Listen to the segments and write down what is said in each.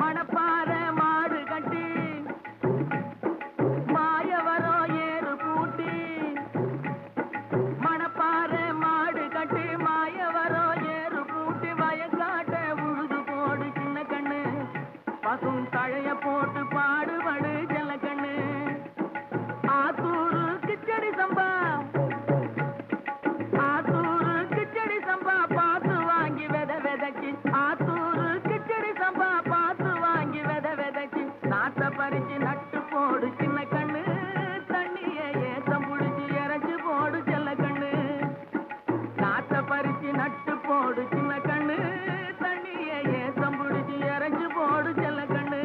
மணப்பாறை மாடு கட்டி மாயவரம் ஏறு பூட்டி மணப்பாறை மாடு கட்டி மாயவரம் ஏறு பூட்டி வயக்காட்ட உழுது போடு சின்ன கண்ணு பசும் தழைய போட்டு பாடுபடு செல்ல கண்ணு ஆத்தூரு கிச்சடி சம்பா ஆத்தூரு கிச்சடி சம்பா பார்த்து வாங்கி விதைச்சு ஆத்தூரு கிச்சடி சம்பா பார்த்து வாங்கி விதைச்சு நாட்டை பறிச்சு நட்டு போடு சின்ன கண்ணு தண்ணிய ஏத்தம் புடிச்சு இறச்சி போடு செல்ல கண்ணு நாட்டை பறிச்சு நட்டு போடு சின்ன கண்ணு தண்ணிய ஏத்தம் புடிச்சு இறச்சி போடு செல்ல கண்ணு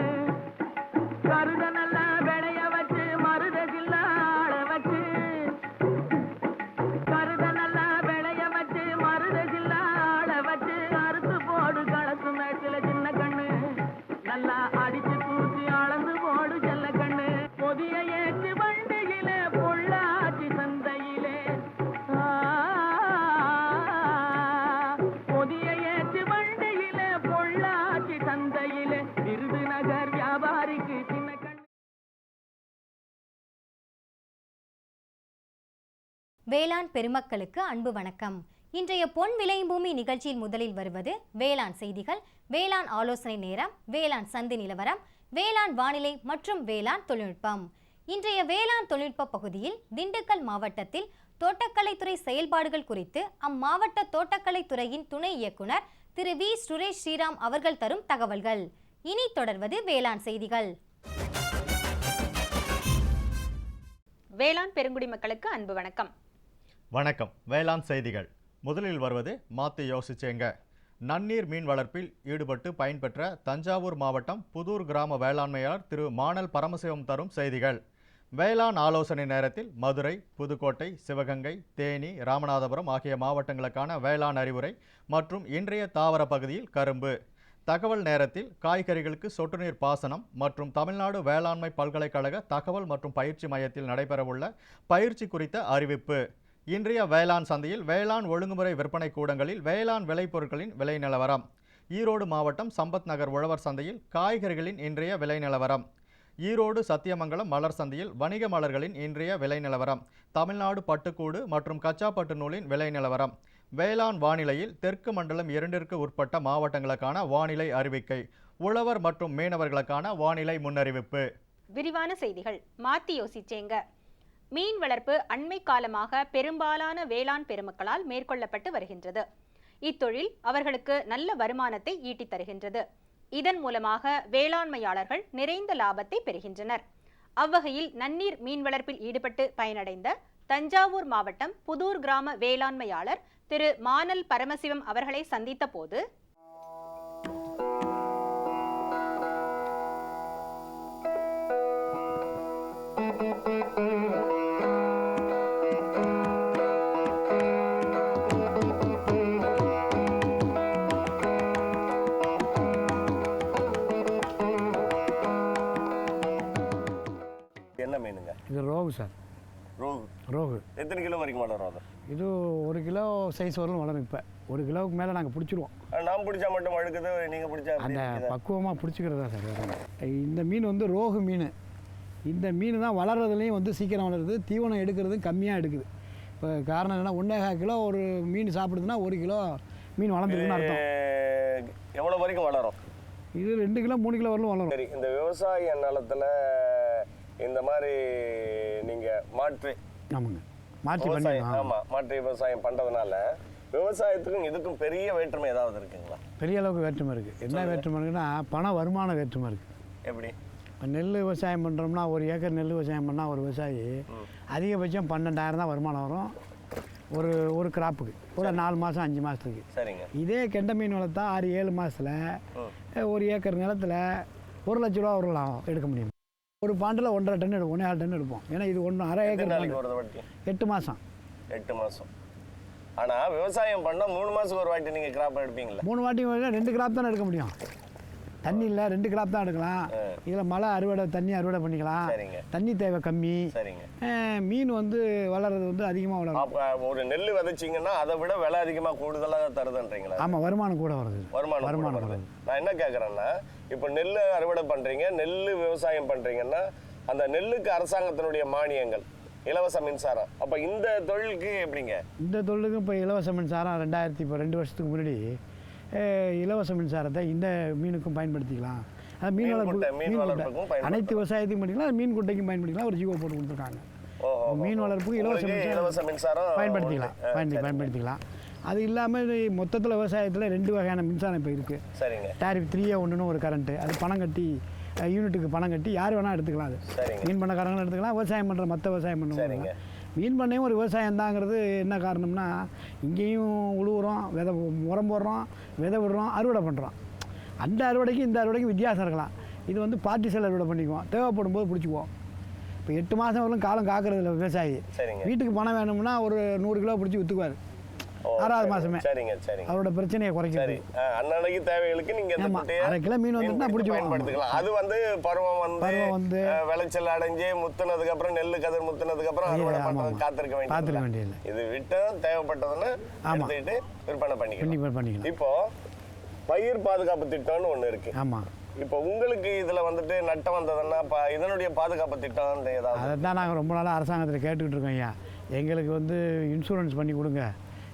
கருத நல்லா விளைய வச்சு மருத ஜில்லாள வச்சு கருத நல்லா விளைய வச்சு மருத ஜில்லாள வச்சு அறுத்து போடு களத்து மேட்டில சின்ன கண்ணு நல்லா அடிச்சு தூசி அளந்து போடு செல்ல கண்ணு பொதிய ஏற்று வண்டியிலே பொள்ளாச்சி சந்தையிலே பொதிய ஏற்று வண்டியிலே பொள்ளாச்சி சந்தையிலே விருதுநகர் வியாபாரிக்கு சின்ன கண்ணு. வேளாண் பெருமக்களுக்கு அன்பு வணக்கம். இன்றைய பொன் விளையும் பூமி நிகழ்ச்சியில் முதலில் வருவது வேளாண் செய்திகள், வேளாண் ஆலோசனை நேரம், வேளாண் சந்தை நிலவரம், வேளாண் வானிலை மற்றும் வேளாண் தொழில்நுட்பம். இன்றைய வேளாண் தொழில்நுட்ப பகுதியில் திண்டுக்கல் மாவட்டத்தில் தோட்டக்கலைத்துறை செயல்பாடுகள் குறித்து அம்மாவட்ட தோட்டக்கலைத்துறையின் துணை இயக்குனர் திரு வி சுரேஷ் ஸ்ரீராம் அவர்கள் தரும் தகவல்கள். இனி தொடர்வது வேளாண் செய்திகள். வேளாண் பெருங்குடி மக்களுக்கு அன்பு வணக்கம். வணக்கம். வேளாண் செய்திகள். முதலில் வருவது மாத்தி யோசிச்சேங்க. நன்னீர் மீன் வளர்ப்பில் ஈடுபட்டு பயன்பெற்ற தஞ்சாவூர் மாவட்டம் புதூர் கிராம வேளாண்மையாளர் திரு மானல் பரமசிவம் தரும் செய்திகள். வேளாண் ஆலோசனை நேரத்தில் மதுரை, புதுக்கோட்டை, சிவகங்கை, தேனி, ராமநாதபுரம் ஆகிய மாவட்டங்களுக்கான வேளாண் அறிவுரை மற்றும் இன்றைய தாவர பகுதியில் கரும்பு. தகவல் நேரத்தில் காய்கறிகளுக்கு சொட்டுநீர் பாசனம் மற்றும் தமிழ்நாடு வேளாண்மை பல்கலைக்கழக தகவல் மற்றும் பயிற்சி மையத்தில் நடைபெறவுள்ள பயிற்சி குறித்த அறிவிப்பு. இன்றைய வேளாண் சந்தையில் வேளாண் ஒழுங்குமுறை விற்பனை கூடங்களில் வேளாண் விளைபொருட்களின் விலை நிலவரம். ஈரோடு மாவட்டம் சம்பத் நகர் உழவர் சந்தையில் காய்கறிகளின் இன்றைய விலை நிலவரம். ஈரோடு சத்தியமங்கலம் மலர் சந்தையில் வணிக மலர்களின் இன்றைய விலை நிலவரம். தமிழ்நாடு பட்டுக்கூடு மற்றும் கச்சாப்பட்டு நூலின் விலை நிலவரம். வேளாண் வானிலையில் தெற்கு மண்டலம் 2ற்கு உட்பட்ட மாவட்டங்களுக்கான வானிலை அறிவிக்கை. உழவர் மற்றும் மீனவர்களுக்கான வானிலை முன்னறிவிப்பு. விரிவான செய்திகள். மாத்தி யோசிச்சேங்க. மீன் வளர்ப்பு அண்மை காலமாக பெரும்பாலான வேளாண் பெருமக்களால் மேற்கொள்ளப்பட்டு வருகின்றது. இத்தொழில் அவர்களுக்கு நல்ல வருமானத்தை ஈட்டித் தருகின்றது. இதன் மூலமாக வேளாண்மையாளர்கள் நிறைந்த லாபத்தை பெறுகின்றனர். அவ்வகையில் நன்னீர் மீன் வளர்ப்பில் ஈடுபட்டு பயனடைந்த தஞ்சாவூர் மாவட்டம் புதூர் கிராம வேளாண்மையாளர் திரு மானல் பரமசிவம் அவர்களை சந்தித்த போது என்ன மீனுங்க இது? ரோகு சார். ரோகு எத்தனை கிலோ வரைக்கும் வளரும் அது? இது 1 கிலோ சைஸ் வரலும் வளரும். இப்போ 1 கிலோவுக்கு மேலே நாங்கள் பிடிச்சிருவோம். நாம் பிடிச்சா மட்டும் அழுக்குது, நீங்கள் பிடிச்சா அந்த பக்குவமாக பிடிச்சிக்கிறதா சார். இந்த மீன் வந்து ரோகு மீன். இந்த மீன் தான் வளர்கிறதுலையும் வந்து சீக்கிரம் வளருது, தீவனம் எடுக்கிறது கம்மியாக எடுக்குது. இப்போ காரணம் என்னென்னா 1.25 கிலோ ஒரு மீன் சாப்பிடுதுன்னா 1 கிலோ மீன் வளர்ந்துருக்குன்னு அர்த்தம். எவ்வளோ வரைக்கும் வளரும் இது? 2 கிலோ 3 கிலோ வரலும் வளரும். சரி, இந்த விவசாய நிலத்தில் இந்த மாதிரி நீங்கள் மாற்றி மாற்றி விவசாயம் பண்ணுறதுனால விவசாயத்துக்கும் இதுக்கும் பெரிய வேற்றுமை ஏதாவது இருக்குங்களா? பெரிய அளவுக்கு வேற்றுமை இருக்குது. என்ன வேற்றுமை இருக்குன்னா பண வருமான வேற்றுமை இருக்குது. எப்படி? நெல் விவசாயம் பண்ணுறோம்னா 1 ஏக்கர் நெல் விவசாயம் பண்ணால் ஒரு விவசாயி அதிகபட்சம் 12,000 தான் வருமானம் வரும் ஒரு கிராப்புக்கு, ஒரு 4 மாதம் 5 மாதத்துக்கு. சரிங்க. இதே கெண்டை மீன் வளர்த்தா 6-7 மாதத்தில் 1 ஏக்கர் நிலத்தில் 1 லட்ச ரூபா ஒரு லாபம் எடுக்க முடியும். ஒரு பாண்டில் 1.5 டன் எடுப்போம், 1.5 டன் எடுப்போம். ஏன்னா இது 1.5 ஏக்கர். 8 மாதம். 8 மாதம். ஆனால் விவசாயம் பண்ணால் 3 மாதத்துக்கு ஒரு வாட்டி நீங்கள் கிராப் எடுப்பீங்களா? 3 வாட்டி 2 கிராப் தானே எடுக்க முடியும். தண்ணி இல்லை 2 கிராப் தான் எடுக்கலாம். இதில் மழை அறுவடை தண்ணி அறுவடை பண்ணிக்கலாம். சரிங்க. தண்ணி தேவை கம்மி. சரிங்க. மீன் வந்து வளர்றது வந்து அதிகமாக வளரும். அப்ப ஒரு நெல் விதைச்சிங்கன்னா அதை விட விலை அதிகமாக கூடுதலாக தருதுன்றீங்களா? ஆமாம், வருமானம் கூட வருது. வருமானம் வருது. நான் என்ன கேட்குறேன்னா, இப்போ நெல் அறுவடை பண்ணுறீங்க, நெல் விவசாயம் பண்ணுறீங்கன்னா அந்த நெல்லுக்கு அரசாங்கத்தினுடைய மானியங்கள், இலவச மின்சாரம், அப்போ இந்த தொழிலுக்கு எப்படிங்க? இந்த தொழிலுக்கு இப்போ இலவச மின்சாரம் 2 வருஷத்துக்கு முன்னாடி இலவச மின்சாரத்தை இந்த மீனுக்கும் பயன்படுத்திக்கலாம். அது மீன் வளர்ப்பு அனைத்து விவசாயத்துக்கும் பண்ணிக்கலாம், மீன் குட்டைக்கும் பயன்படுத்திக்கலாம். ஒரு ஜீவோ போட்டு கொடுத்துருக்காங்க. மீன் வளர்ப்புக்கு இலவச மின்சாரம் பயன்படுத்திக்கலாம். அது இல்லாமல் மொத்தத்தில் விவசாயத்தில் 2 வகையான மின்சாரம் இப்போ இருக்குது. சரிங்க. டாரிஃப் 3A1 ஒரு கரண்ட்டு, அது பணம் கட்டி யூனிட்டுக்கு பணம் கட்டி யார் வேணால் எடுத்துக்கலாம். அது மீன் பண்ணக்காரங்களும் எடுத்துக்கலாம், விவசாயம் பண்ணுற மற்ற விவசாயம் பண்ணுவாங்க. மீன் பண்ணையும் ஒரு விவசாயம் தாங்கிறது என்ன காரணம்னா, இங்கேயும் உழுவுறோம், உரம் போடுறோம், விதை விடுறோம், அறுவடை பண்ணுறோம். அந்த அறுவடைக்கு இந்த அறுவடைக்கு வித்தியாசம் இருக்கலாம். இது வந்து பார்ட்டிசல் அறுவடை பண்ணிக்குவோம், தேவைப்படும் போது பிடிச்சிக்குவோம். இப்போ 8 மாதம் வரலும் காலம் காக்கிறதுல விவசாயி வீட்டுக்கு பணம் வேணும்னா ஒரு 100 கிலோ பிடிச்சி விற்றுக்குவார் 6வது மாதமே. அவரோட பிரச்சனையை குறைக்கிறது. அன்னன்னைக்கு தேவைகளுக்கு நீங்க 1/2 கிலோ மீன் வந்து பிடிச்சி பயன்படுத்திக்கலாம். அது வந்து பருவம் வந்து விளைச்சல் அடைஞ்சு முத்துனதுக்கு அப்புறம் நெல்லு கதிர் முத்துனதுக்கு அப்புறம் அறுவடை பண்றது காத்திருக்க வேண்டியது. இது விட்டு தேவைப்பட்டதுன்னு எடுத்துக்கிட்டு விற்பனை பண்ணிக்கலாம். இப்போ பயிர் பாதுகாப்பு திட்டம்னு ஒண்ணு இருக்கு. ஆமா. இப்போ உங்களுக்கு இதில் வந்துட்டு நட்டம் வந்ததுன்னா இதனுடைய பாதுகாப்பு திட்டம் ஏதாவது? அதை தான் நாங்கள் ரொம்ப நாளாக அரசாங்கத்தில் கேட்டுக்கிட்டு இருக்கோம். ஐயா, எங்களுக்கு வந்து இன்சூரன்ஸ் பண்ணி கொடுங்க.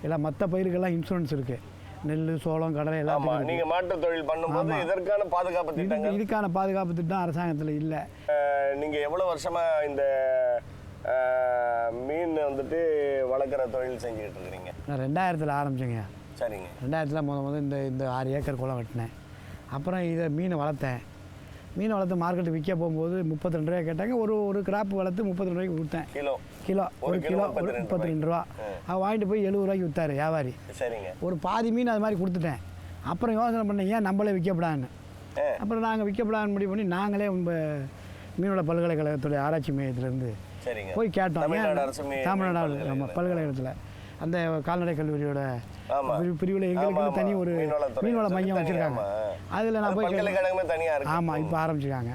இல்லை மற்ற பயிருக்கெல்லாம் இன்சூரன்ஸ் இருக்குது. நெல், சோளம், கடலை எல்லாம். நீங்கள் மாற்றுத் தொழில் பண்ணும்போது இதற்கான பாதுகாப்பு திட்டம், இதுக்கான பாதுகாப்பு திட்டம் அரசாங்கத்தில் இல்லை. நீங்கள் எவ்வளோ வருஷமாக இந்த மீன் வந்துட்டு வளர்க்குற தொழில் செஞ்சுக்கிட்டு இருக்கிறீங்க? நான் 2000 ஆரம்பிச்சேங்க. சரிங்க. 2000 இந்த 6 ஏக்கர் குளம் வெட்டினேன். அப்புறம் இதை மீனை வளர்த்தேன். மீனை வளர்த்து மார்க்கெட்டு விற்க போகும்போது 32 ரூபா கேட்டாங்க. ஒரு கிராப் வளர்த்து 32 ரூபாய்க்கு கொடுத்தேன். ஒரு கிலோ 32 ரூபா. அவன் வாங்கிட்டு போய் 70 ரூபாய்க்கு விற்றாரு வியாபாரி. சரிங்க. ஒரு பாதி மீன் அது மாதிரி கொடுத்துட்டேன். அப்புறம் யோசனை பண்ணேன், ஏன் நம்மளே விற்கப்படான்னு. அப்புறம் நாங்கள் விற்கப்படான்னு முடிவு பண்ணி நாங்களே மீனோட பல்கலைக்கழகத்துடைய ஆராய்ச்சி மையத்திலேருந்து போய் கேட்டோம். தமிழ்நாடு நம்ம பல்கலைக்கழகத்தில் அந்த கால்நடை கல்லூரியோட பிரிவில் எங்களுக்கு தனி ஒரு மீன்வள மையம் வச்சுருக்காங்க. அதில் நான் போய் ஆமாம் இப்போ ஆரம்பிச்சிருக்காங்க.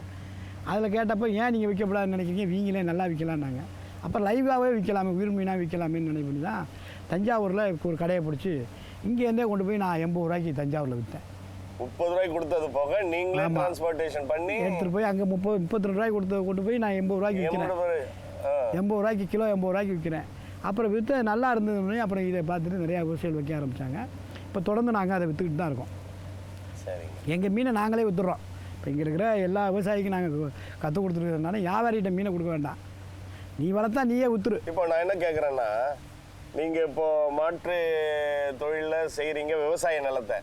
அதில் கேட்டப்போ ஏன் நீங்கள் விற்கப்படாதுன்னு நினைக்கிறீங்க, வீங்களே நல்லா விற்கலான்னாங்க. அப்புறம் லைவாகவே விற்கலாமே, உயிர் மீனாக விற்கலாமேன்னு நினைப்பி தான் தஞ்சாவூரில் ஒரு கடையை பிடிச்சி இங்கேருந்தே கொண்டு போய் நான் 80 ரூபாய்க்கு தஞ்சாவூரில் விற்றேன். 30 ரூபாய்க்கு கொடுத்தது போக நீங்களே டிரான்ஸ்போர்ட்டேஷன் பண்ணி எடுத்துகிட்டு போய் அங்கே 32 ரூபாய்க்கு கொண்டு போய் நான் 80 ரூபாய்க்கு விற்கிறேன். 80 ரூபாய்க்கு கிலோ 80 ரூபாய்க்கு விற்கிறேன். அப்புறம் விற்று நல்லா இருந்ததுன்னு அப்புறம் இதை பார்த்துட்டு நிறையா விவசாயிகள் வைக்க ஆரம்பித்தாங்க. இப்போ தொடர்ந்து நாங்கள் அதை விற்றுக்கிட்டு தான் இருக்கோம். எங்கள் மீனை நாங்களே விற்றுறோம். இப்போ இங்கே இருக்கிற எல்லா விவசாயிக்கும் நாங்கள் கற்றுக் கொடுத்துருக்கிறதுனால வியாபாரிகிட்ட மீனை கொடுக்க வேண்டாம், நீ வளர்த்தா நீயே விற்றுரு. இப்போ நான் என்ன கேட்குறேன்னா, நீங்கள் இப்போது மாற்று தொழிலில் செய்கிறீங்க விவசாய நிலத்தை,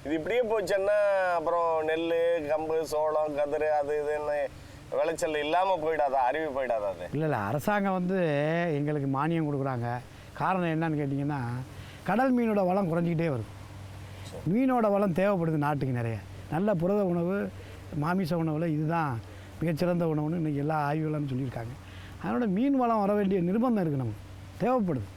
இது இப்படியே போச்சுன்னா அப்புறம் நெல், கம்பு, சோளம், கதிர் அது இதுன்னு விளைச்சல் இல்லாமல் போயிடாதா, அருவி போயிடாதா? அது இல்லை, அரசாங்கம் எங்களுக்கு மானியம் கொடுக்குறாங்க. காரணம் என்னன்னு கேட்டிங்கன்னா, கடல் மீனோட வளம் குறைஞ்சிக்கிட்டே வருது. மீனோட வளம் தேவைப்படுது நாட்டுக்கு நிறைய. நல்ல புரத உணவு, மாமிச உணவில் இதுதான் மிகச்சிறந்த உணவுன்னு இன்றைக்கி எல்லா ஆய்வுகளும் சொல்லியிருக்காங்க. அதனோட மீன் வளம் வர வேண்டிய நிர்பந்தம் இருக்குது, நமக்கு தேவைப்படுது.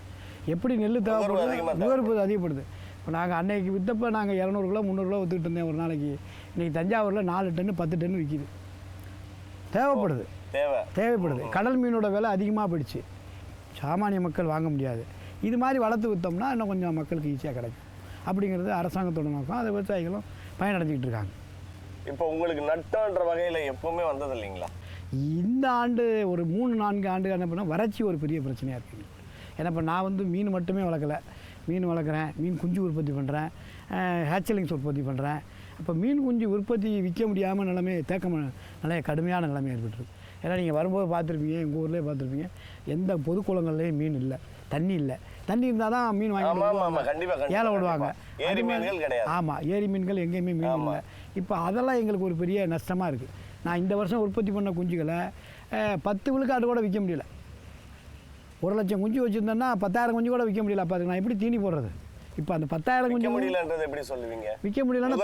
எப்படி நெல் தேவைப்படுது, நுகர்வு அதிகப்படுது. இப்போ நாங்கள் அன்னைக்கு விற்றப்போ நாங்கள் 200 கிலோ 300 கிலோ விற்றுக்கிட்டு இருந்தேன் ஒரு நாளைக்கு. இன்றைக்கி தஞ்சாவூரில் 4 டன்னு 10 டன்னு விற்கிது. தேவைப்படுது. கடல் மீனோட விலை அதிகமாக போயிடுச்சு, சாமானிய மக்கள் வாங்க முடியாது. இது மாதிரி வளர்த்து விற்றோம்னா இன்னும் கொஞ்சம் மக்களுக்கு ஈஸியாக கிடைக்கும் அப்படிங்கிறது அரசாங்கத்தோட நோக்கம். அதை விவசாயிகளும் பயனடைஞ்சிக்கிட்டு இருக்காங்க. இப்போ உங்களுக்கு நட்டன்ற வகையில் எப்பவுமே வந்தது இல்லைங்களா? இந்த ஆண்டு ஒரு 3-4 ஆண்டு என்ன பண்ணால் வறட்சி ஒரு பெரிய பிரச்சனையாக இருக்குங்க. ஏன்னா இப்போ நான் மீன் மட்டுமே வளர்க்கலை, மீன் வளர்க்குறேன், மீன் குஞ்சு உற்பத்தி பண்ணுறேன், ஹேச்சலிங்ஸ் உற்பத்தி பண்ணுறேன். அப்போ மீன் குஞ்சு உற்பத்தி விற்க முடியாமல் நிறைய கடுமையான நிலைமை ஏற்பட்டுருக்கு. ஏன்னா நீங்கள் வரும்போது பார்த்துருப்பீங்க, எங்கள் ஊர்லேயே பார்த்துருப்பீங்க, எந்த பொது குளங்கள்லேயும் மீன் இல்லை, தண்ணி இல்லை. தண்ணி இருந்தால் தான் மீன் வாங்கி ஏழை விடுவாங்க. ஆமாம், ஏரி மீன்கள் எங்கேயுமே மீன் இல்லை. இப்போ அதெல்லாம் எங்களுக்கு ஒரு பெரிய நஷ்டமாக இருக்குது. நான் இந்த வருஷம் உற்பத்தி பண்ண குஞ்சுகளை 10 விழுக்காடு கூட விற்க முடியல. 1 லட்சம் குஞ்சு வச்சுருந்தேன்னா 10,000 குஞ்சு கூட விற்க முடியல. அப்போ அதுக்கு நான் எப்படி தீனி போடுறது? இப்போ அந்த 10,000 குஞ்சு எப்படி சொல்லுவீங்க? விற்க முடியலன்னா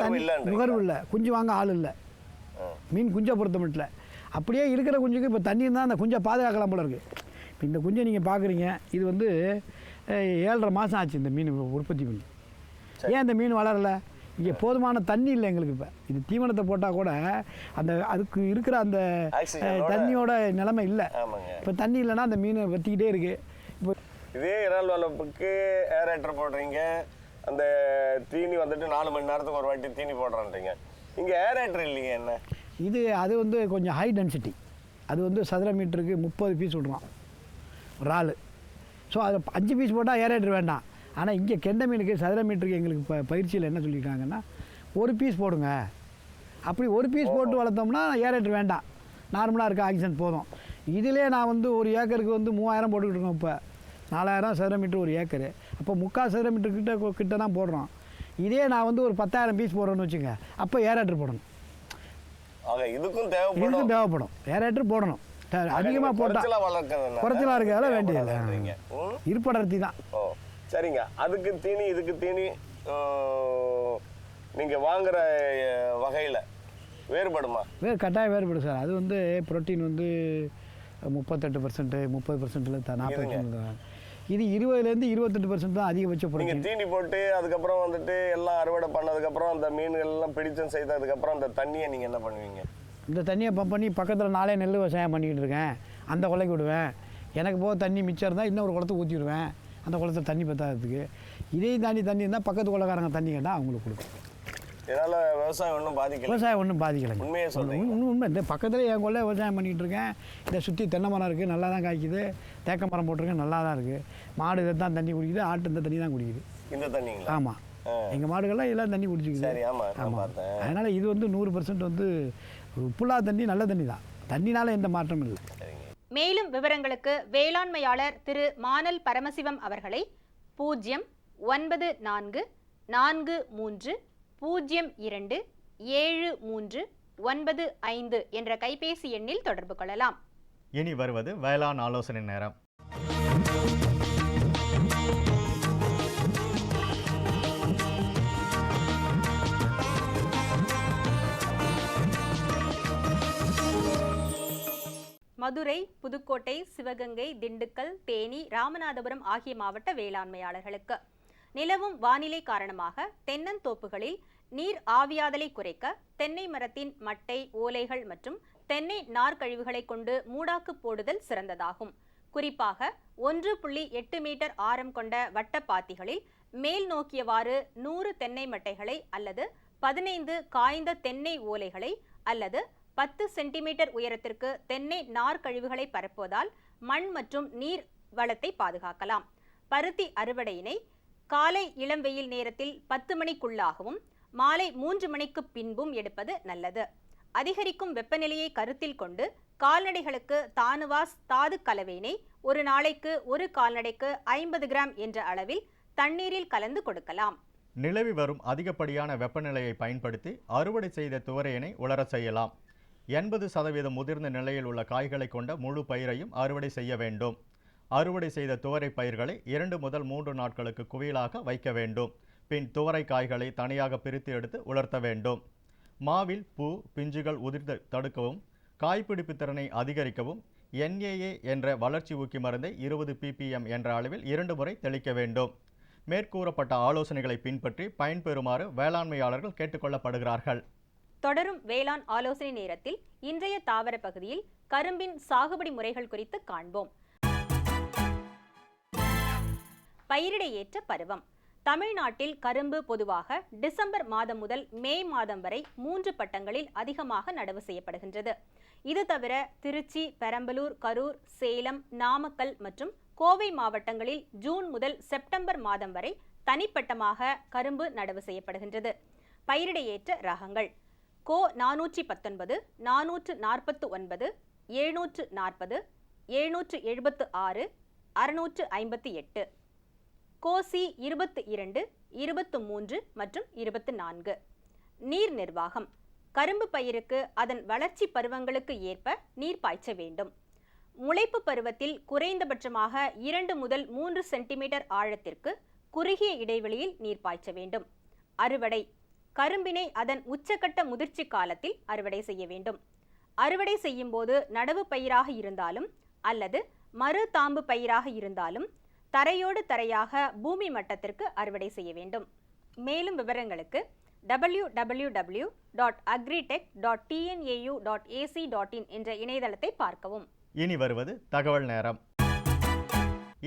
நுகர்வு இல்லை, குஞ்சு வாங்க ஆள் இல்லை, மீன் குஞ்சை பொறுத்த மட்டும். அப்படியே இருக்கிற குஞ்சுக்கு இப்போ தண்ணி இருந்தால் அந்த குஞ்சை பாதுகாக்கலாம் போல இருக்குது. இப்போ இந்த குஞ்சை நீங்கள் பார்க்குறீங்க, இது 7.5 மாதம் ஆச்சு இந்த மீன் உற்பத்தி பண்ணி. ஏன் இந்த மீன் வளரலை? இங்கே போதுமான தண்ணி இல்லை எங்களுக்கு. இப்போ இது தீவனத்தை போட்டால் கூட அதுக்கு இருக்கிற அந்த தண்ணியோட நிலைமை இல்லை. இப்போ தண்ணி இல்லைன்னா அந்த மீன் வற்றிக்கிட்டே இருக்குது. இப்போ இதே இறால் வளர்ப்புக்கு ஏரேட்டர் போடுறீங்க, அந்த தீனி வந்துட்டு 4 மணி நேரத்துக்கு ஒரு வாட்டி தீனி போடுறான்றீங்க. இங்கே ஏரேட்டர் இல்லைங்க என்ன? அது வந்து கொஞ்சம் ஹை டென்சிட்டி. அது வந்து சதுர மீட்டருக்கு 30 பீஸ் விடுவான் இறால். ஸோ அது 5 பீஸ் போட்டால் ஏரேட்டர் வேண்டாம். ஆனால் இங்கே கெண்டை மீனுக்கு சதுர மீட்டருக்கு எங்களுக்கு பயிற்சியில் என்ன சொல்லியிருக்காங்கன்னா 1 பீஸ் போடுங்க. அப்படி 1 பீஸ் போட்டு வளர்த்தோம்னா ஏரேட்டர் வேண்டாம், நார்மலாக இருக்க ஆக்சிஜன் போதும். இதிலே நான் வந்து ஒரு ஏக்கருக்கு வந்து 3000 போட்டுக்கிட்டு இருக்கோம். இப்போ 4000 சதுர மீட்டர் ஒரு ஏக்கரு. அப்போ 3/4 சதுர மீட்டர் கிட்ட தான் போடுறோம். இதே நான் வந்து ஒரு 10,000 பீஸ் போடுறேன்னு வச்சுங்க, அப்போ ஏரேட்டர் போடணும். இதுக்கும் தேவைப்படும் ஏரேட்டர் போடணும். அதிகமாக போட்டால் குறைச்சலாக இருக்கிறதால வேண்டியதில்லை, இருப்படர்த்தி தான். சரிங்க. அதுக்கு தீனி இதுக்கு தீனி நீங்கள் வாங்குற வகையில் வேறுபடுமா? கட்டாயம் வேறுபடும் சார். அது வந்து புரோட்டீன் வந்து 38%, 30%, 40%. இது 20லேருந்து 28% தான் அதிகபட்ச புரோட்டீன். நீங்கள் தீனி போட்டு அதுக்கப்புறம் வந்துட்டு எல்லாம் அறுவடை பண்ணதுக்கப்புறம் அந்த மீன்கள் எல்லாம் பிடிச்சம் செய்ததுக்கப்புறம் அந்த தண்ணியை நீங்கள் என்ன பண்ணுவீங்க? இந்த தண்ணியை பம்ப் பண்ணி பக்கத்தில் 4 நெல் விவசாயம் பண்ணிக்கிட்டு இருக்கேன், அந்த குலைக்கு விடுவேன். எனக்கு போக தண்ணி மிச்சம் இருந்தால் இன்னும் ஒரு குளத்துக்கு ஊற்றி விடுவேன், அந்த குளத்தில் தண்ணி பத்தாததுக்கு. இதையும் தாண்டி தண்ணி இருந்தால் பக்கத்து குளக்காரங்க தண்ணி கேட்டால் அவங்களுக்கு கொடுக்கும். இதனால் விவசாயம் ஒன்றும் பாதிக்கலை. உண்மையை சொல்லுங்கள். உண்மை. இந்த பக்கத்தில் என் கொள்ள விவசாயம் பண்ணிகிட்டு இருக்கேன். இதை சுற்றி தென்னை மரம் இருக்குது, நல்லா தான் காய்க்குது. தேக்க மரம் போட்டிருக்கேன், நல்லா தான் இருக்குது. மாடு இதை தான் தண்ணி குடிக்குது, ஆட்டு இந்த தண்ணி தான் குடிக்குது. இந்த தண்ணிங்களா? ஆமாம், எங்கள் மாடுகள்லாம் எல்லாம் தண்ணி குடிச்சிக்குது. ஆமாம். அதனால் இது வந்து 100% வந்து உப்புலா தண்ணி, நல்ல தண்ணி தான். தண்ணினால எந்த மாற்றமும் இல்லை. மேலும் விவரங்களுக்கு வேளாண்மையாளர் திரு மானல் பரமசிவம் அவர்களை 094437375 என்ற கைபேசி எண்ணில் தொடர்பு கொள்ளலாம். இனி வருவது வேளாண் ஆலோசனை நேரம். மதுரை, புதுக்கோட்டை, சிவகங்கை, திண்டுக்கல், தேனி, ராமநாதபுரம் ஆகிய மாவட்ட வேளாண்மையாளர்களுக்கு நிலவும் வானிலை காரணமாக தென்னந்தோப்புகளில் நீர் ஆவியாதலை குறைக்க தென்னை மரத்தின் மட்டை, ஓலைகள் மற்றும் தென்னை நார்க்கழிவுகளை கொண்டு மூடாக்கு போடுதல் சிறந்ததாகும். குறிப்பாக 1.8 மீட்டர் ஆரம் கொண்ட வட்டப்பாத்திகளில் மேல் நோக்கியவாறு 100 தென்னை மட்டைகளை அல்லது 15 காய்ந்த தென்னை ஓலைகளை அல்லது 10 சென்டிமீட்டர் உயரத்திற்கு தென்னை நார்க்கழிவுகளை பரப்புவதால் மண் மற்றும் நீர் வளத்தை பாதுகாக்கலாம். பருத்தி அறுவடையினை காலை இளம் வெயில் நேரத்தில் 10 மணிக்குள்ளாகவும் மாலை 3 மணிக்கு பின்பும் எடுப்பது நல்லது. அதிகரிக்கும் வெப்பநிலையை கருத்தில் கொண்டு கால்நடைகளுக்கு தானுவாஸ் தாது கலவையினை ஒரு நாளைக்கு ஒரு கால்நடைக்கு 50 கிராம் என்ற அளவில் தண்ணீரில் கலந்து கொடுக்கலாம். நிலவி வரும் அதிகப்படியான வெப்பநிலையை பயன்படுத்தி அறுவடை செய்த துவரையினை உலர செய்யலாம். 80% முதிர்ந்த நிலையில் உள்ள காய்களை கொண்ட முழு பயிரையும் அறுவடை செய்ய வேண்டும். அறுவடை செய்த துவரை பயிர்களை 2 முதல் 3 நாட்களுக்கு குவியலாக வைக்க வேண்டும். பின் துவரை காய்களை தனியாக பிரித்து எடுத்து உலர்த்த வேண்டும். மாவில் பூ பிஞ்சுகள் உதிர்ந்து தடுக்கவும் காய்பிடிப்பு திறனை அதிகரிக்கவும் NAA என்ற வளர்ச்சி ஊக்கி மருந்தை 20 ppm என்ற அளவில் 2 முறை தெளிக்க வேண்டும். மேற்கூறப்பட்ட ஆலோசனைகளை பின்பற்றி பயன்பெறுமாறு வேளாண்மையாளர்கள் கேட்டுக்கொள்ளப்படுகிறார்கள். தொடரும் வேளாண் ஆலோசனை நேரத்தில் இன்றைய தாவர பகுதியில் கரும்பின் சாகுபடி முறைகள் குறித்து காண்போம். பயிரிட ஏற்ற பருவம். தமிழ்நாட்டில் கரும்பு பொதுவாக டிசம்பர் மாதம் முதல் மே மாதம் வரை 3 பட்டங்களில் அதிகமாக நடவு செய்யப்படுகின்றது. இது தவிர திருச்சி, பெரம்பலூர், கரூர், சேலம், நாமக்கல் மற்றும் கோவை மாவட்டங்களில் ஜூன் முதல் செப்டம்பர் மாதம் வரை தனிப்பட்டமாக கரும்பு நடவு செய்யப்படுகின்றது. பயிரிட ஏற்ற ரகங்கள்: கோ 419, 449, 740, 776, 658, கோசி 22, 23 மற்றும் 24. நீர் நிர்வாகம். கரும்பு பயிருக்கு அதன் வளர்ச்சி பருவங்களுக்கு ஏற்ப நீர் பாய்ச்ச வேண்டும். முளைப்பு பருவத்தில் குறைந்தபட்சமாக 2 முதல் 3 சென்டிமீட்டர் ஆழத்திற்கு குறுகிய இடைவெளியில் நீர் பாய்ச்ச வேண்டும். அறுவடை. கரும்பினை அதன் உச்சக்கட்ட முதிர்ச்சி காலத்தில் அறுவடை செய்ய வேண்டும். அறுவடை செய்யும் போது நடவு பயிராக இருந்தாலும் அல்லது மறு தாம்பு பயிராக இருந்தாலும் தரையோடு தரையாக பூமி மட்டத்திற்கு அறுவடை செய்ய வேண்டும். மேலும் விவரங்களுக்கு www.agritech.tnau.ac.in என்ற இணையதளத்தை பார்க்கவும். இனி வருவது தகவல் நேரம்.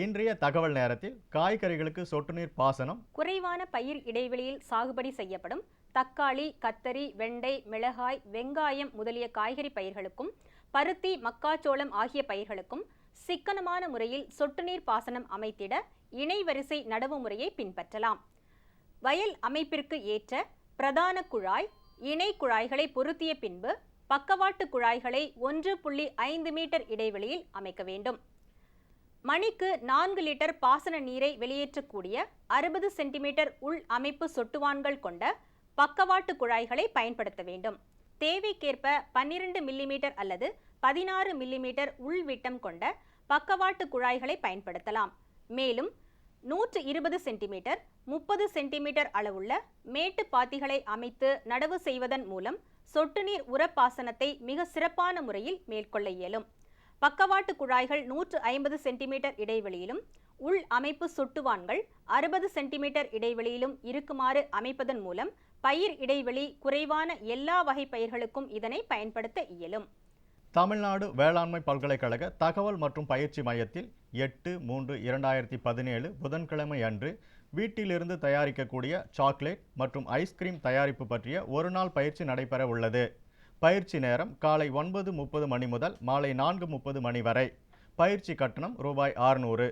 இன்றைய தகவல் நேரத்தில் காய்கறிகளுக்கு சொட்டு நீர் பாசனம், குறைவான பயிர் இடைவெளியில் சாகுபடி செய்யப்படும் தக்காளி, கத்தரி, வெண்டை, மிளகாய், வெங்காயம் முதலிய காய்கறி பயிர்களுக்கும் பருத்தி, மக்காச்சோளம் ஆகிய பயிர்களுக்கும் சிக்கனமான முறையில் சொட்டு நீர் பாசனம் அமைத்திட இணை வரிசை நடவு முறையை பின்பற்றலாம். வயல் அமைப்பிற்கு ஏற்ற பிரதான குழாய், இணை குழாய்களை பொருத்திய பின்பு பக்கவாட்டு குழாய்களை 1.5 மீட்டர் இடைவெளியில் அமைக்க வேண்டும். மணிக்கு 4 லிட்டர் பாசன நீரை வெளியேற்றக்கூடிய 60 சென்டிமீட்டர் உள் அமைப்பு சொட்டுவான்கள் கொண்ட பக்கவாட்டு குழாய்களை பயன்படுத்த வேண்டும். தேவைக்கேற்ப 12 மில்லிமீட்டர் அல்லது 16 மில்லிமீட்டர் உள் விட்டம் கொண்ட பக்கவாட்டு குழாய்களை பயன்படுத்தலாம். மேலும் 120 சென்டிமீட்டர் 30 சென்டிமீட்டர் அளவுள்ள மேட்டு பாத்திகளை அமைத்து நடவு செய்வதன் மூலம் சொட்டு நீர் உரப்பாசனத்தை மிக சிறப்பான முறையில் மேற்கொள்ள இயலும். பக்கவாட்டு குழாய்கள் 150 சென்டிமீட்டர் இடைவெளியிலும் உள் அமைப்பு சொட்டுவான்கள் 60 சென்டிமீட்டர் இடைவெளியிலும் இருக்குமாறு அமைப்பதன் மூலம் பயிர் இடைவெளி குறைவான எல்லா வகை பயிர்களுக்கும் இதனை பயன்படுத்த இயலும். தமிழ்நாடு வேளாண்மை பல்கலைக்கழக தகவல் மற்றும் பயிற்சி மையத்தில் 8/3/2017 புதன்கிழமை அன்று வீட்டிலிருந்து தயாரிக்கக்கூடிய சாக்லேட் மற்றும் ஐஸ்கிரீம் தயாரிப்பு பற்றிய ஒரு நாள் பயிற்சி நடைபெற உள்ளது. பயிற்சி நேரம் காலை 9:30 மணி முதல் மாலை 4:30 மணி வரை. பயிற்சி கட்டணம் ரூபாய் 600.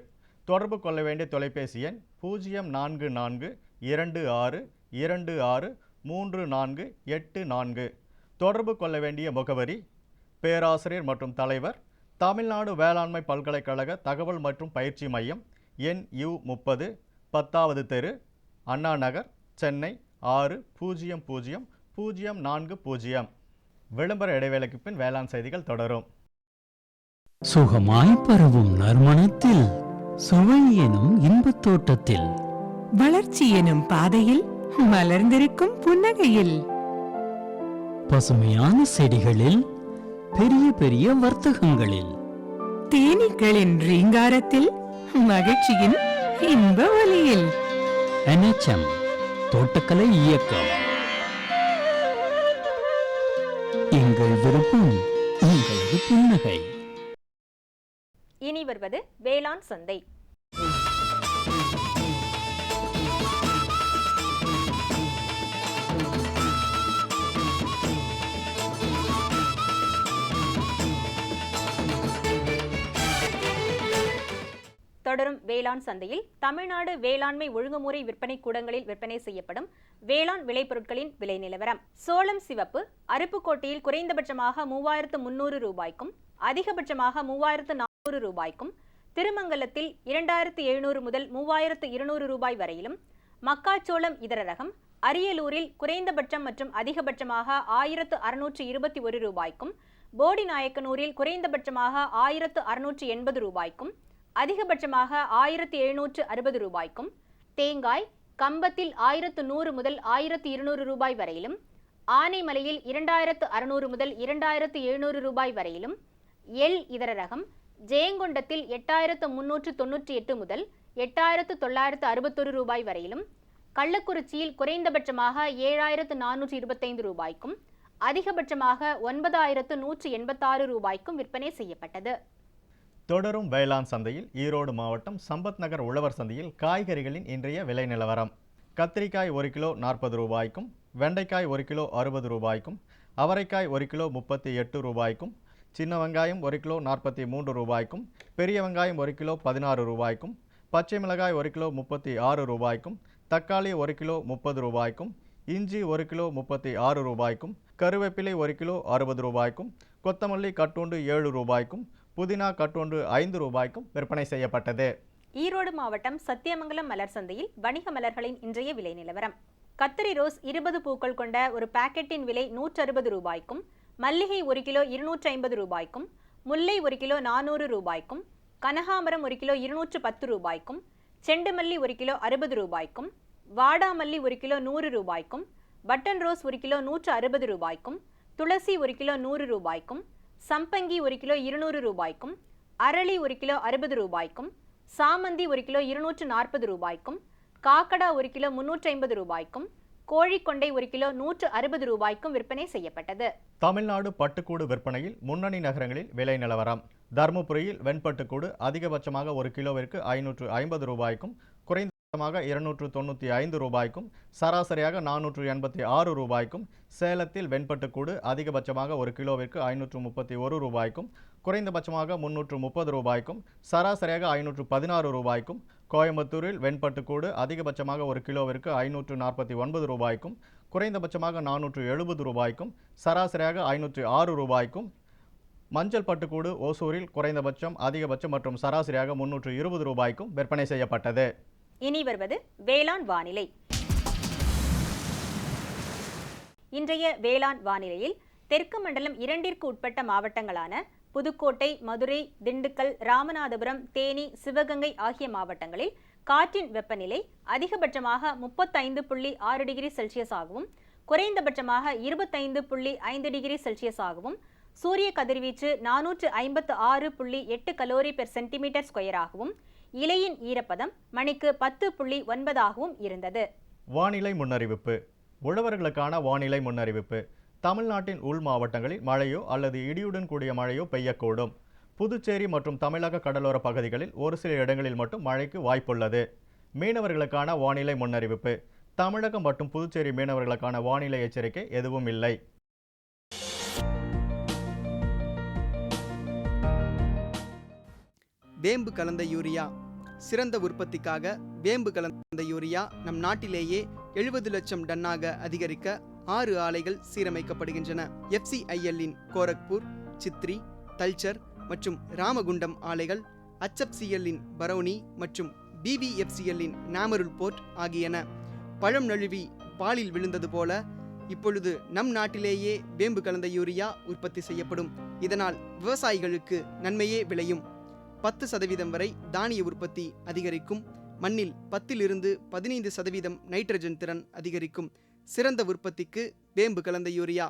தொடர்பு கொள்ள வேண்டிய தொலைபேசி எண் 0442263484. தொடர்பு கொள்ள வேண்டிய முகவரி: பேராசிரியர் மற்றும் தலைவர், தமிழ்நாடு வேளாண்மை பல்கலைக்கழக தகவல் மற்றும் பயிற்சி மையம், NU 30, 10வது தெரு, அண்ணா நகர், சென்னை 600040. விளம்பர இடைவேளைக்கு பின் வேளாண் செய்திகள் தொடரும். சுகமாய் பரவும் நறுமணத்தில், சுவை எனும் இன்பத் தோட்டத்தில், வளர்ச்சி எனும் பாதையில், மலர்ந்திருக்கும் புன்னகையில், பசுமையான செடிகளில், பெரிய பெரிய வர்த்தகங்களில், தேனீக்களின் ரீங்காரத்தில், மகிழ்ச்சியின் இன்ப ஒலியில். NHM தோட்டக்கலை இயக்கம். எங்கள் விருப்பம், உங்களது புன்னகை. இனி வருவது வேளாண் சந்தை. தொடரும் வேளாண் சந்தையில் தமிழ்நாடு வேளாண்மை ஒழுங்குமுறை விற்பனை கூடங்களில் விற்பனை செய்யப்படும் வேளாண் விளைபொருட்களின் விலை நிலவரம். சோளம் சிவப்பு அருப்புக்கோட்டையில் குறைந்தபட்சமாக 3300 ரூபாய்க்கும் அதிகபட்சமாக 3400 ரூபாய்க்கும், திருமங்கலத்தில் 2700 முதல் 3200 ரூபாய் வரையிலும், மக்காச்சோளம் இதர ரகம் அரியலூரில் குறைந்தபட்சம் மற்றும் அதிகபட்சமாக 1621 ரூபாய்க்கும், போடிநாயக்கனூரில் குறைந்தபட்சமாக 1680 ரூபாய்க்கும் அதிகபட்சமாக 1760 ரூபாய்க்கும், தேங்காய் கம்பத்தில் 1100 முதல் 1200 ரூபாய் வரையிலும், ஆனைமலையில் 2600 முதல் 2700 ரூபாய் வரையிலும், எல் இதர ரகம் ஜெயங்கொண்டத்தில் 8398 முதல் 8961 ரூபாய் வரையிலும், கள்ளக்குறிச்சியில் குறைந்தபட்சமாக 7425 ரூபாய்க்கும் அதிகபட்சமாக 9186 ரூபாய்க்கும் விற்பனை செய்யப்பட்டது. தொடரும் வேளாண் சந்தையில் ஈரோடு மாவட்டம் சம்பத் நகர் உழவர் சந்தையில் காய்கறிகளின் இன்றைய விலை நிலவரம். கத்திரிக்காய் 1 கிலோ 40 ரூபாய்க்கும், வெண்டைக்காய் 1 கிலோ 60 ரூபாய்க்கும், அவரைக்காய் 1 கிலோ 38 ரூபாய்க்கும், சின்ன வெங்காயம் 1 கிலோ 43 ரூபாய்க்கும், பெரிய வெங்காயம் 1 கிலோ 16 ரூபாய்க்கும், பச்சை மிளகாய் 1 கிலோ 36 ரூபாய்க்கும், தக்காளி 1 கிலோ 30 ரூபாய்க்கும், இஞ்சி 1 கிலோ 36 ரூபாய்க்கும், கருவேப்பிலை 1 கிலோ 60 ரூபாய்க்கும், கொத்தமல்லி கட்டுண்டு 7 ரூபாய்க்கும், புதினா கட்டுண்டு 5 ரூபாய்க்கும் விற்பனை செய்யப்பட்டது. ஈரோடு மாவட்டம் சத்தியமங்கலம் மலர் சந்தையில் வணிக மலர்களின் இன்றைய விலை நிலவரம். கத்திரி ரோஸ் 20 பூக்கள் கொண்ட ஒரு பாக்கெட்டின் விலை 160 ரூபாய்க்கும், மல்லிகை 1 கிலோ 250 ரூபாய்க்கும், முல்லை 1 கிலோ 400 ரூபாய்க்கும், கனகாமரம் 1 கிலோ 210 ரூபாய்க்கும், செண்டுமல்லி 1 கிலோ 60 ரூபாய்க்கும், வாடாமல்லி 1 கிலோ 100 ரூபாய்க்கும், பட்டன் ரோஸ் 1 கிலோ 160 ரூபாய்க்கும், துளசி 1 கிலோ 100 ரூபாய்க்கும், சம்பங்கி 1 கிலோ 200 ரூபாய்க்கும், அரளி 1 கிலோ 60 ரூபாய்க்கும், சாமந்தி 1 கிலோ 240 ரூபாய்க்கும், காக்கடா 1 கிலோ 350 ரூபாய்க்கும், கோழிக்கொண்டை 1 கிலோ 160 ரூபாய்க்கும் விற்பனை செய்யப்பட்டது. தமிழ்நாடு பட்டுக்கூடு விற்பனையில் முன்னணி நகரங்களில் விலை நிலவரம். தருமபுரியில் வெண்பட்டுக்கூடு அதிகபட்சமாக 1 கிலோவிற்கு 550 ரூபாய்க்கும் குறைந்தபட்சமாக 295 ரூபாய்க்கும் சராசரியாக 486 ரூபாய்க்கும், சேலத்தில் வெண்பட்டுக்கூடு அதிகபட்சமாக 1 கிலோவிற்கு 531 ரூபாய்க்கும் குறைந்தபட்சமாக 330 ரூபாய்க்கும் சராசரியாக 516 ரூபாய்க்கும், கோயம்புத்தூரில் வெண்பட்டுக்கூடு அதிகபட்சமாக 1 கிலோவிற்கு 549 ரூபாய்க்கும் குறைந்தபட்சமாக 470 ரூபாய்க்கும் சராசரியாக 506 ரூபாய்க்கும், மஞ்சள் பட்டுக்கூடு ஓசூரில் குறைந்தபட்சம் அதிகபட்சம் மற்றும் சராசரியாக 320 ரூபாய்க்கும் விற்பனை செய்யப்பட்டது. இனி வருவது வேளாண் வானிலை. இன்றைய வேளாண் வானிலையில் தெற்கு மண்டலம் 2ற்கு உட்பட்ட மாவட்டங்களான புதுக்கோட்டை, மதுரை, திண்டுக்கல், ராமநாதபுரம், தேனி, சிவகங்கை ஆகிய மாவட்டங்களில் காற்றின் வெப்பநிலை அதிகபட்சமாக 35.6 டிகிரி செல்சியஸ் ஆகவும் குறைந்தபட்சமாக 25.5 டிகிரி செல்சியஸ் ஆகவும், சூரிய கதிர்வீச்சு 456.8 கலோரி பெர் சென்டிமீட்டர் ஸ்கொயர் ஆகவும், இலையின் ஈரப்பதம் மணிக்கு 10.9 ஆகவும் இருந்தது. வானிலை முன்னறிவிப்பு. உழவர்களுக்கான வானிலை முன்னறிவிப்பு. தமிழ்நாட்டின் உள் மாவட்டங்களில் மழையோ அல்லது இடியுடன் கூடிய மழையோ பெய்யக்கூடும். புதுச்சேரி மற்றும் தமிழக கடலோர பகுதிகளில் ஒரு சில இடங்களில் மட்டும் மழைக்கு வாய்ப்புள்ளது. மீனவர்களுக்கான வானிலை முன்னறிவிப்பு. தமிழகம் மற்றும் புதுச்சேரி மீனவர்களுக்கான வானிலை எச்சரிக்கை எதுவும் இல்லை. வேம்பு கலந்த யூரியா. சிறந்த உற்பத்திக்காக வேம்பு கலந்த யூரியா நம் நாட்டிலேயே 70 லட்சம் டன்னாக அதிகரிக்க 6 ஆலைகள் சீரமைக்கப்படுகின்றன. FCIL-இன் கோரக்பூர், சித்ரி, தல்ச்சர் மற்றும் ராமகுண்டம் ஆலைகள், HFCL-இன் பரௌனி மற்றும் BVFCL-இன் நாமருல் போர்ட் ஆகியன. பழம் நழுவி பாலில் விழுந்தது போல இப்பொழுது நம் நாட்டிலேயே வேம்பு கலந்த யூரியா உற்பத்தி செய்யப்படும். இதனால் விவசாயிகளுக்கு நன்மையே விளையும். 10% வரை தானிய உற்பத்தி அதிகரிக்கும். மண்ணில் 10 to 15% நைட்ரஜன் திறன் அதிகரிக்கும். சிறந்த உற்பத்திக்கு வேம்பு கலந்த யூரியா.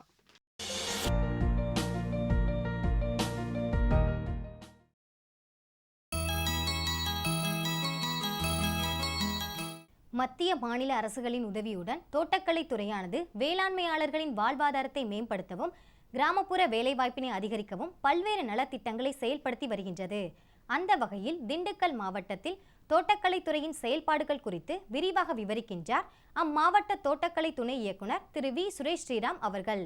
மத்திய மாநில அரசுகளின் உதவியுடன் தோட்டக்கலை துறையானது வேளாண்மையாளர்களின் வாழ்வாதாரத்தை மேம்படுத்தவும் கிராமப்புற வேலைவாய்ப்பினை அதிகரிக்கவும் பல்வேறு நலத்திட்டங்களை செயல்படுத்தி வருகின்றது. அந்த வகையில் திண்டுக்கல் மாவட்டத்தில் தோட்டக்கலைத்துறையின் செயல்பாடுகள் குறித்து விரிவாக விவரிக்கின்றார் அம்மாவட்ட தோட்டக்கலை துணை இயக்குனர் திரு வி. சுரேஷ் ஸ்ரீராம் அவர்கள்.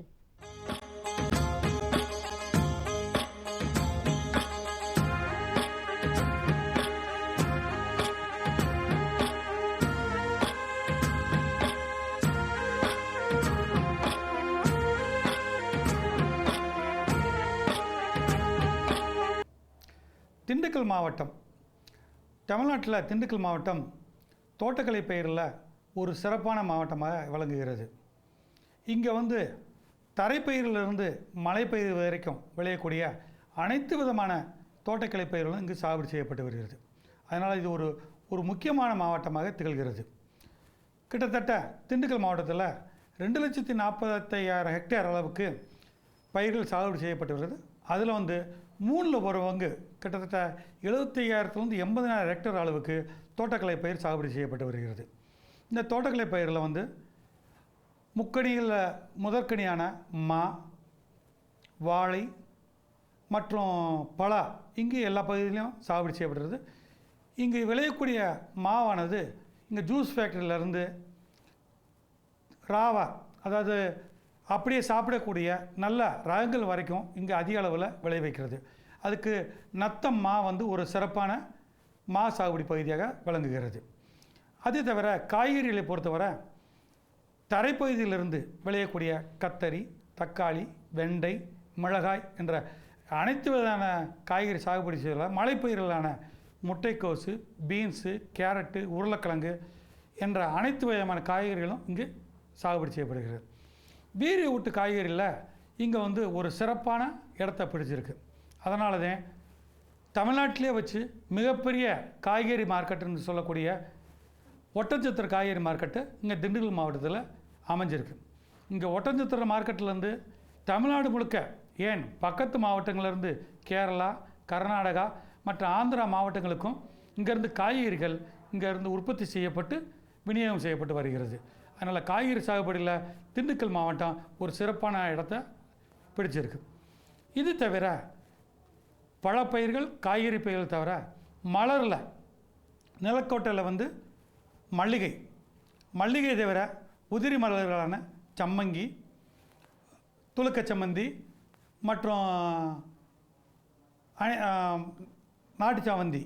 திண்டுக்கல் மாவட்டம், தமிழ்நாட்டில் திண்டுக்கல் மாவட்டம் தோட்டக்கலை பயிரில் ஒரு சிறப்பான மாவட்டமாக விளங்குகிறது. இங்கே தரைப்பயிரிலிருந்து மலைப்பயிர் வரைக்கும் விளையக்கூடிய அனைத்து விதமான தோட்டக்கலை பயிர்களும் இங்கு சாகுபடி செய்யப்பட்டு வருகிறது. அதனால் இது ஒரு முக்கியமான மாவட்டமாக திகழ்கிறது. கிட்டத்தட்ட திண்டுக்கல் மாவட்டத்தில் 2,40,500 ஹெக்டேர் அளவுக்கு பயிர்கள் சாகுபடி செய்யப்பட்டு வருகிறது. அதில் 3 ஒரு பங்கு கிட்டத்தட்ட 75,000 to 80,000 ஹெக்டேர் அளவுக்கு தோட்டக்கலை பயிர் சாகுபடி செய்யப்பட்டு வருகிறது. இந்த தோட்டக்கலை பயிரில் முக்கணியில் முதற்கனியான மா, வாழை மற்றும் பலா இங்கே எல்லா பகுதியிலையும் சாகுபடி செய்யப்படுகிறது. இங்கு விளையக்கூடிய மாவானது இங்கே ஜூஸ் ஃபேக்டரியிலேருந்து ராவா, அதாவது அப்படியே சாப்பிடக்கூடிய நல்ல ரகங்கள் வரைக்கும் இங்கே அதிக அளவில் விளைவிக்கிறது. அதுக்கு நத்தம் மா ஒரு சிறப்பான மா சாகுபடி பகுதியாக விளங்குகிறது. அதே தவிர காய்கறிகளை பொறுத்தவரை தரைப்பகுதியிலிருந்து விளையக்கூடிய கத்தரி, தக்காளி, வெண்டை, மிளகாய் என்ற அனைத்து விதமான காய்கறி சாகுபடி செய்யலாம். மலைப்பயிர்களான முட்டைக்கோசு, பீன்ஸு, கேரட்டு, உருளைக்கிழங்கு என்ற அனைத்து விதமான காய்கறிகளும் இங்கு சாகுபடி செய்யப்படுகிறது. வீரிய ஊட்டு காய்கறியில் இங்கே ஒரு சிறப்பான இடத்தை பிடிச்சிருக்கு. அதனால தான் தமிழ்நாட்டிலே வச்சு மிகப்பெரிய காய்கறி மார்க்கெட்டுன்னு சொல்லக்கூடிய ஒட்டஞ்சத்திர காய்கறி மார்க்கெட்டு இங்கே திண்டுக்கல் மாவட்டத்தில் அமைஞ்சிருக்கு. இங்கே ஒட்டஞ்சத்திர மார்க்கெட்டிலேருந்து தமிழ்நாடு முழுக்க, ஏன் பக்கத்து மாவட்டங்களிலிருந்து கேரளா, கர்நாடகா மற்ற ஆந்திரா மாவட்டங்களுக்கும் இங்கேருந்து காய்கறிகள் இங்கேருந்து உற்பத்தி செய்யப்பட்டு விநியோகம் செய்யப்பட்டு வருகிறது. அதனால் காய்கறி சாகுபடியில் திண்டுக்கல் மாவட்டம் ஒரு சிறப்பான இடத்த பிடிச்சிருக்கு. இது தவிர பழப்பயிர்கள், காய்கறி பயிர்கள் தவிர மலரில் நிலக்கோட்டையில் வந்து மல்லிகை தவிர உதிரி மலர்களான சம்மங்கி, துலுக்க சம்மந்தி மற்றும் நாட்டு சாவந்தி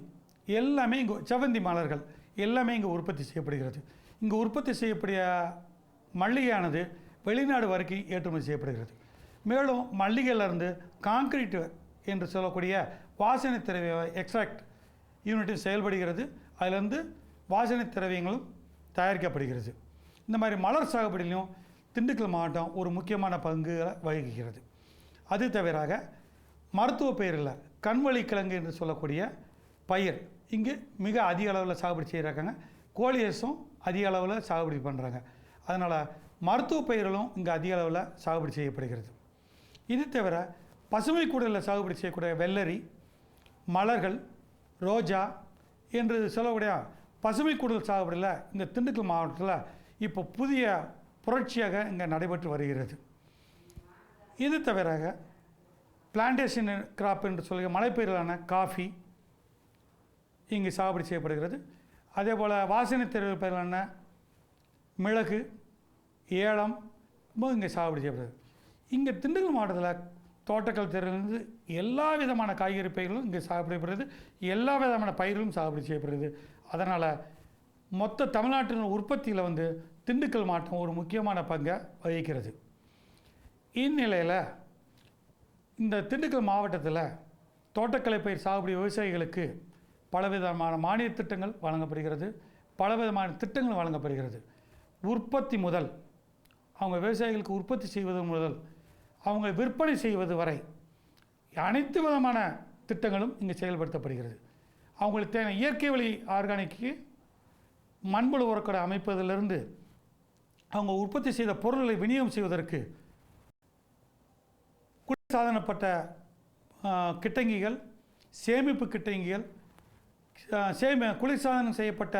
எல்லாமே இங்கே, செவந்தி மலர்கள் எல்லாமே இங்கே உற்பத்தி செய்யப்படுகிறது. இங்கே உற்பத்தி செய்யக்கூடிய மல்லிகையானது வெளிநாடு வரைக்கும் ஏற்றுமதி செய்யப்படுகிறது. மேலும் மல்லிகையிலிருந்து கான்கிரீட் என்று சொல்லக்கூடிய வாசனை திரவிய எக்ஸ்ட்ராக்ட் யூனிட்டும் செயல்படுகிறது. அதிலிருந்து வாசனை திரவியங்களும் தயாரிக்கப்படுகிறது. இந்த மாதிரி மலர் சாகுபடியிலும் திண்டுக்கல் மாவட்டம் ஒரு முக்கியமான பங்குகளை வகிக்கிறது. அது தவிர மருத்துவ பயிரில் கண்வழி கிழங்கு என்று சொல்லக்கூடிய பயிர் இங்கு மிக அதிக அளவில் சாகுபடி செய்கிறாங்க. கோலியஸும் அதிக அளவில் சாகுபடி பண்ணுறாங்க. அதனால் மருத்துவ பயிர்களும் இங்கே அதிக அளவில் சாகுபடி செய்யப்படுகிறது. இது தவிர பசுமை கூடலில் சாகுபடி செய்யக்கூடிய வெள்ளரி, மலர்கள், ரோஜா என்று சொல்லக்கூடிய பசுமை கூடல் சாகுபடியில் இந்த திண்டுக்கல் மாவட்டத்தில் இப்போ புதிய புரட்சியாக இங்கே நடைபெற்று வருகிறது. இது தவிர பிளான்டேஷன் கிராப் என்று சொல்கிற மலைப்பயிர்களான காஃபி இங்கு சாகுபடி செய்யப்படுகிறது. அதே போல் வாசனை திரவிய பயிர்களான மிளகு, ஏலம் இங்கே சாகுபடி செய்யப்படுகிறது. இங்கே திண்டுக்கல் மாவட்டத்தில் தோட்டக்கல் தெருவிலிருந்து எல்லா விதமான காய்கறி பயிர்களும் இங்கே சாகுபடிப்படுகிறது. எல்லா விதமான பயிர்களும் சாகுபடி செய்யப்படுகிறது. அதனால் மொத்த தமிழ்நாட்டின் உற்பத்தியில் வந்து திண்டுக்கல் மாவட்டம் ஒரு முக்கியமான பங்கை வகிக்கிறது. இந்நிலையில் இந்த திண்டுக்கல் மாவட்டத்தில் தோட்டக்கலை பயிர் சாகுபடி விவசாயிகளுக்கு பலவிதமான மானிய திட்டங்கள் வழங்கப்படுகிறது. பலவிதமான திட்டங்கள் வழங்கப்படுகிறது. உற்பத்தி முதல் அவங்க விவசாயிகளுக்கு உற்பத்தி செய்வது முதல் அவங்க விற்பனை செய்வது வரை அனைத்து விதமான திட்டங்களும் இங்கே செயல்படுத்தப்படுகிறது. அவங்களுக்கு தேவையான இயற்கை வழி ஆர்கானிக்கு மண்புழு உரக்கடை அமைப்பதிலிருந்து அவங்க உற்பத்தி செய்த பொருட்களை விநியோகம் செய்வதற்கு குளிர்சாதனப்பட்ட கிட்டங்கிகள், சேமிப்பு கிட்டங்கிகள், குளிர்சாதனம் செய்யப்பட்ட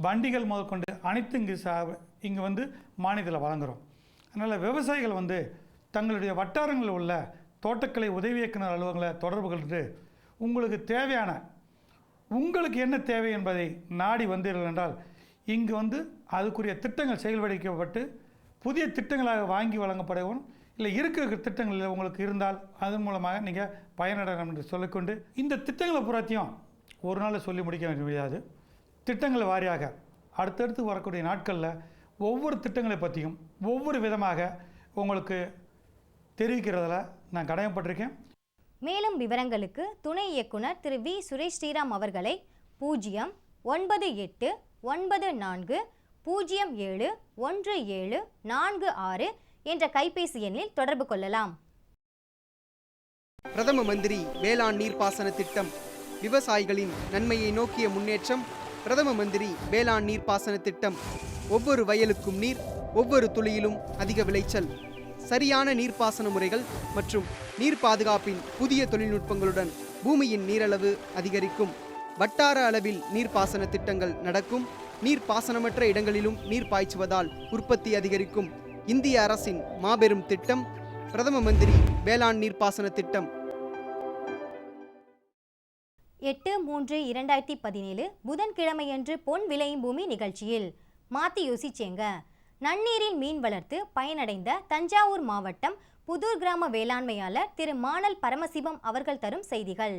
வண்டிகள் முதற்கொண்டு அனைத்து இங்கே வந்து மானியத்தில் வழங்குகிறோம். அதனால் விவசாயிகள் வந்து தங்களுடைய வட்டாரங்களில் உள்ள தோட்டக்கலை உதவி இயக்குனர் அலுவலகங்களை தொடர்பு கொண்டு உங்களுக்கு என்ன தேவை என்பதை நாடி வந்தீர்கள் என்றால் இங்கு வந்து அதுக்குரிய திட்டங்கள் செயல்படுத்தப்பட்டு புதிய திட்டங்களாக வாங்கி வழங்கப்படவும், இல்லை இருக்கிற திட்டங்களில் உங்களுக்கு இருந்தால் அதன் மூலமாக நீங்கள் பயனடையலாம் என்று சொல்லிக்கொண்டு இந்த திட்டங்களை புறத்தையும் ஒரு நாள் சொல்லி முடிக்க முடியாது. திட்டங்கள் வாரியாக அடுத்தடுத்து வரக்கூடிய நாட்களில் ஒவ்வொரு திட்டங்களை பற்றியும் ஒவ்வொரு விதமாக உங்களுக்கு தெரிவிக்கிறதில் நான் கடமைப்பட்டிருக்கேன். மேலும் விவரங்களுக்கு துணை இயக்குனர் திரு வி சுரேஷ் ஸ்ரீராம் அவர்களை 098-007-1746 என்ற கைபேசி எண்ணில் தொடர்பு கொள்ளலாம். பிரதம மந்திரி வேளாண் நீர்ப்பாசன திட்டம் விவசாயிகளின் நன்மையை நோக்கிய முன்னேற்றம். பிரதம மந்திரி வேளாண் நீர்ப்பாசன திட்டம் ஒவ்வொரு வயலுக்கும் நீர், ஒவ்வொரு துளியிலும் அதிக விளைச்சல். சரியான நீர்ப்பாசன முறைகள் மற்றும் நீர் பாதுகாப்பின் புதிய தொழில்நுட்பங்களுடன் பூமியின் நீரளவு அதிகரிக்கும். வட்டார அளவில் நீர்ப்பாசன திட்டங்கள் நடக்கும். நீர்ப்பாசனமற்ற இடங்களிலும் நீர் பாய்ச்சுவதால் உற்பத்தி அதிகரிக்கும். இந்திய அரசின் மாபெரும் திட்டம் பிரதம மந்திரி வேளாண் நீர்ப்பாசன திட்டம். 8/3/2017 புதன்கிழமையன்று பொன் விளையும் பூமி நிகழ்ச்சியில் மாத்தி யோசிச்சேங்க. நன்னீரில் மீன் வளர்த்து பயனடைந்த தஞ்சாவூர் மாவட்டம் புதூர் கிராம வேளாண்மையாளர் திரு மானல் பரமசிவம் அவர்கள் தரும் செய்திகள்.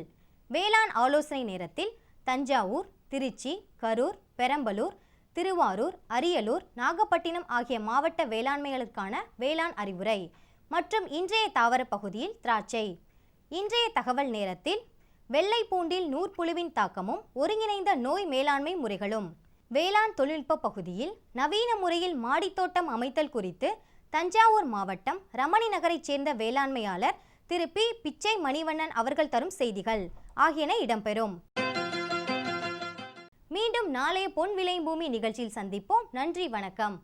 வேளாண் ஆலோசனை நேரத்தில் தஞ்சாவூர், திருச்சி, கரூர், பெரம்பலூர், திருவாரூர், அரியலூர், நாகப்பட்டினம் ஆகிய மாவட்ட வேளாண்மையாளருக்கான வேளாண் அறிவுரை மற்றும் இன்றைய தாவர பகுதியில் திராட்சை. இன்றைய தகவல் நேரத்தில் வெள்ளை பூண்டில் நூற்புழுவின் தாக்கமும் ஒருங்கிணைந்த நோய் மேலாண்மை முறைகளும். வேளாண் தொழில்நுட்ப பகுதியில் நவீன முறையில் மாடித்தோட்டம் அமைத்தல் குறித்து தஞ்சாவூர் மாவட்டம் ரமணி நகரைச் சேர்ந்த வேளாண்மையாளர் திரு பி பிச்சை மணிவண்ணன் அவர்கள் தரும் செய்திகள் ஆகியன இடம்பெறும். மீண்டும் நாளைய பொன் விளையும் பூமி நிகழ்ச்சியில் சந்திப்போம். நன்றி, வணக்கம்.